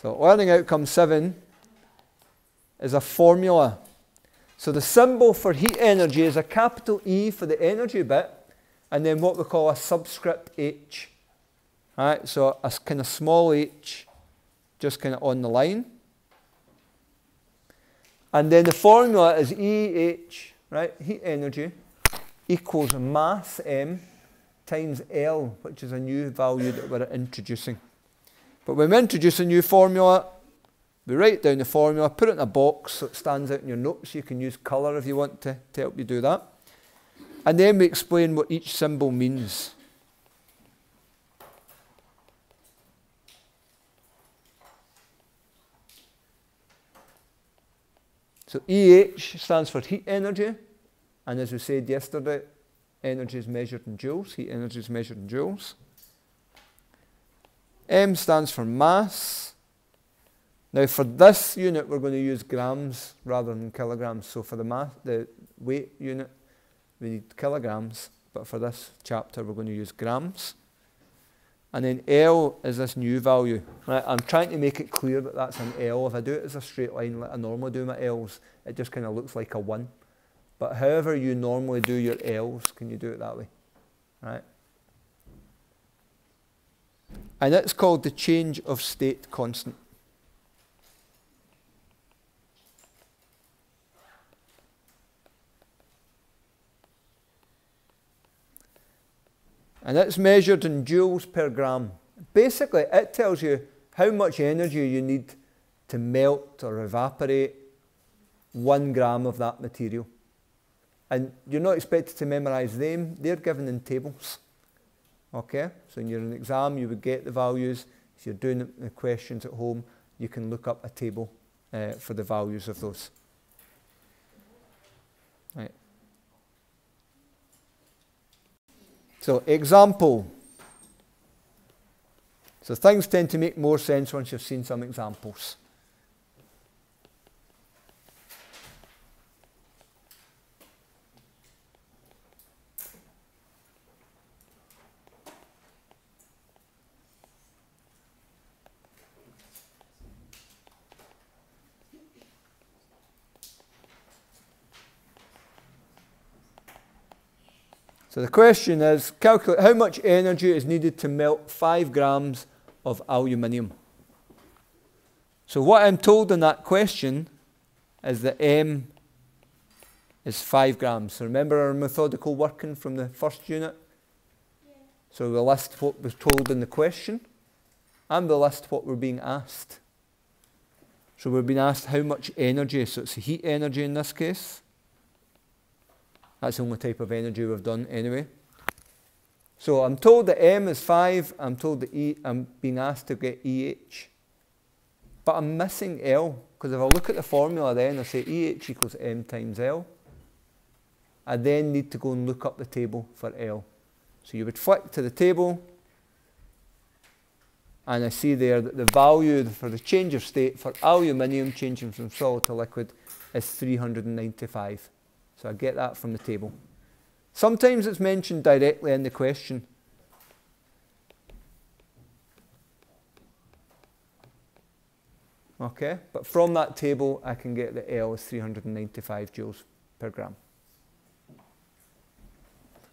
So learning outcome 7 is a formula. So the symbol for heat energy is a capital E for the energy bit, and then what we call a subscript H. Right, so a kind of small h, just kind of on the line. And then the formula is EH, right, heat energy, equals mass M times L, which is a new value that we're introducing. But when we introduce a new formula, we write down the formula, put it in a box so it stands out in your notes. You can use colour if you want to help you do that. And then we explain what each symbol means. So EH stands for heat energy, and as we said yesterday, energy is measured in joules, heat energy is measured in joules. M stands for mass. Now for this unit we're going to use grams rather than kilograms, so for the weight unit we need kilograms, but for this chapter we're going to use grams. And then L is this new value. Right, I'm trying to make it clear that that's an L. If I do it as a straight line like I normally do my L's, it just kind of looks like a 1. But however you normally do your L's, can you do it that way? Right? And it's called the change of state constant. And it's measured in joules per gram. Basically, it tells you how much energy you need to melt or evaporate 1 gram of that material. And you're not expected to memorize them. They're given in tables. Okay? So when you're in an exam, you would get the values. If you're doing the questions at home, you can look up a table for the values of those. Right. So, example. So things tend to make more sense once you've seen some examples. So the question is, calculate how much energy is needed to melt 5 grams of aluminium. So what I'm told in that question is that M is 5 grams. So remember our methodical working from the first unit? Yeah. So we'll list what was told in the question, and we'll list what we're being asked. So we're being asked how much energy, so it's heat energy in this case. That's the only type of energy we've done anyway. So I'm told that M is 5, I'm told that I'm being asked to get EH. But I'm missing L, because if I look at the formula then, I say EH equals M times L. I then need to go and look up the table for L. So you would flick to the table, and I see there that the value for the change of state for aluminium changing from solid to liquid is 395. So I get that from the table. Sometimes it's mentioned directly in the question. Okay, but from that table I can get the L is 395 joules per gram.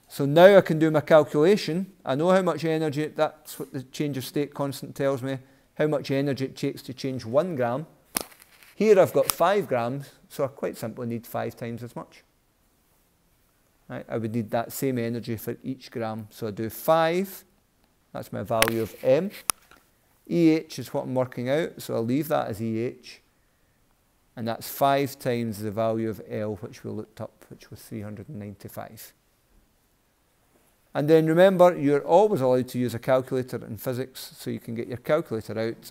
So now I can do my calculation. I know how much energy, that's what the change of state constant tells me, how much energy it takes to change 1 gram. Here I've got 5 grams, so I quite simply need 5 times as much. Right, I would need that same energy for each gram. So I do 5, that's my value of M. EH is what I'm working out, so I'll leave that as EH. And that's 5 times the value of L, which we looked up, which was 395. And then remember, you're always allowed to use a calculator in physics, so you can get your calculator out.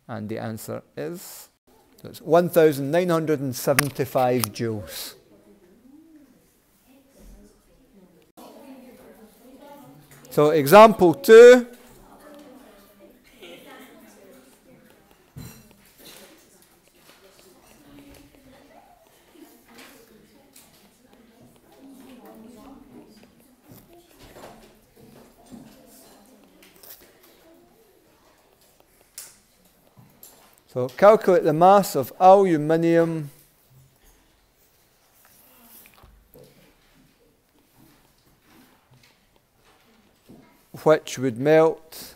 And the answer is, so it's 1,975 joules. So example 2. So calculate the mass of aluminium which would melt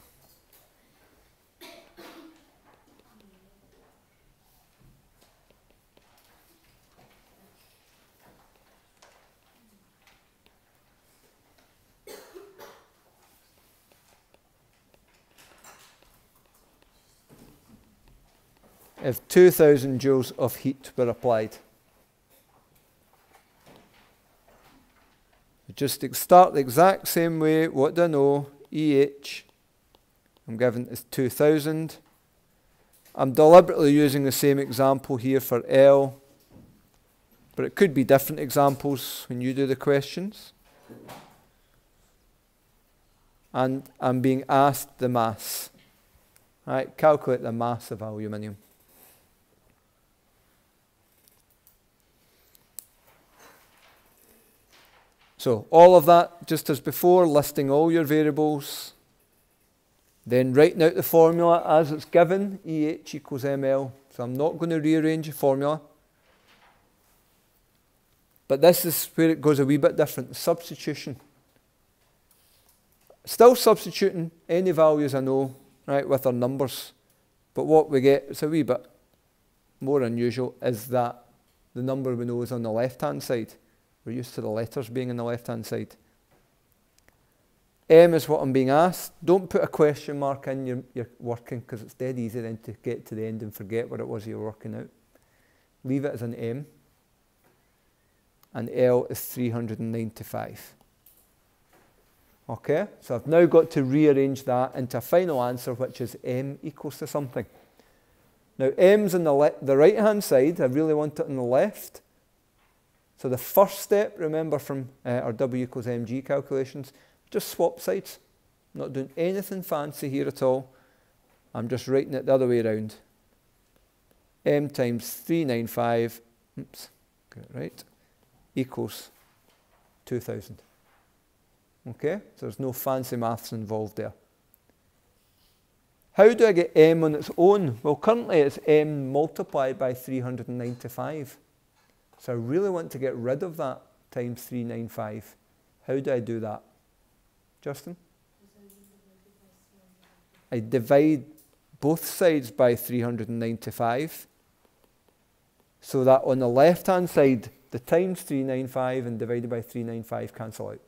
if 2000 joules of heat were applied. Just start the exact same way. What do I know? EH, I'm given is 2000. I'm deliberately using the same example here for L, but it could be different examples when you do the questions. And I'm being asked the mass. Right, calculate the mass of aluminium. So all of that, just as before, listing all your variables, then writing out the formula as it's given, EH equals ML. So I'm not going to rearrange the formula. But this is where it goes a wee bit different, substitution. Still substituting any values I know, right, with our numbers. But what we get, it's a wee bit more unusual, is that the number we know is on the left-hand side. We're used to the letters being on the left-hand side. M is what I'm being asked. Don't put a question mark in your working, because it's dead easy then to get to the end and forget what it was you were working out. Leave it as an M. And L is 395. Okay, so I've now got to rearrange that into a final answer, which is M equals to something. Now M's on the right-hand side. I really want it on the left. So the first step, remember from our W equals mg calculations, just swap sides. I'm not doing anything fancy here at all. I'm just writing it the other way around. M times 395, oops, get it right, equals 2000. Okay, so there's no fancy maths involved there. How do I get M on its own? Well, currently it's M multiplied by 395. So I really want to get rid of that times 395. How do I do that? Justin? I divide both sides by 395 so that on the left-hand side, the times 395 and divided by 395 cancel out.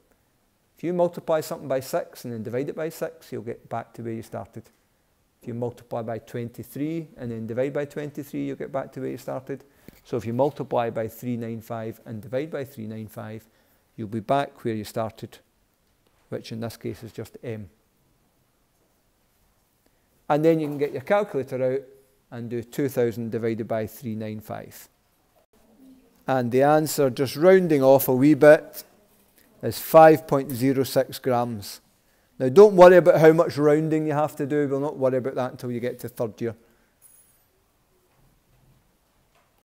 If you multiply something by 6 and then divide it by 6, you'll get back to where you started. If you multiply by 23 and then divide by 23, you'll get back to where you started. So if you multiply by 395 and divide by 395, you'll be back where you started, which in this case is just M. And then you can get your calculator out and do 2000 divided by 395. And the answer, just rounding off a wee bit, is 5.06 grams. Now don't worry about how much rounding you have to do. We'll not worry about that until you get to third year.